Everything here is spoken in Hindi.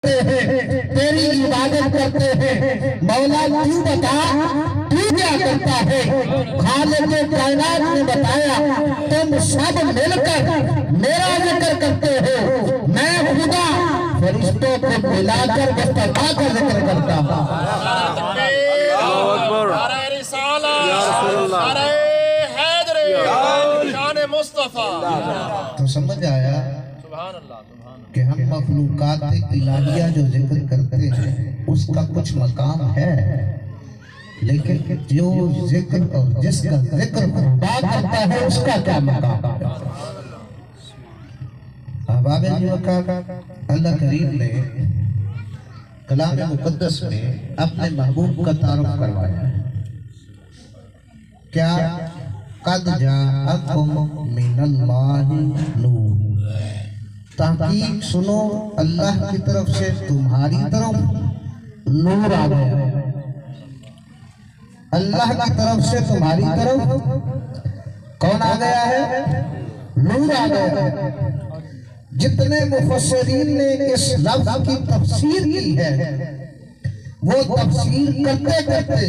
तेरी इबादत करते हैं। मौला तू बता तू क्या करता है। खालिक कायनात ने बताया तुम सब मिलकर मेरा जिक्र करते हो, मैं खुदा फरिश्तों को मिलाकर मुस्तफा का जिक्र करता हूँ। तो समझ आया कि हम मखलूकात इलाहिया जो जिक्र करते हैं उसका कुछ मकाम है, लेकिन जो जिक्र और जिसका जिक्र खुदा करता है उसका क्या मकाम है। अल्लाह करीम ने कलाम मुकद्दस में अपने महबूब का तारुफ करवाया है। क्या कद जाअकुम मिनल्लाहि नूर, ताकीद सुनो अल्लाह की तरफ से तुम्हारी तरफ नूर आ गया। अल्लाह की तरफ से तुम्हारी तरफ कौन आ गया है? नूर आ गया है। जितने मुफस्सिरीन ने इस लफ्ज़ की तफसीर की है वो तफसीर करते करते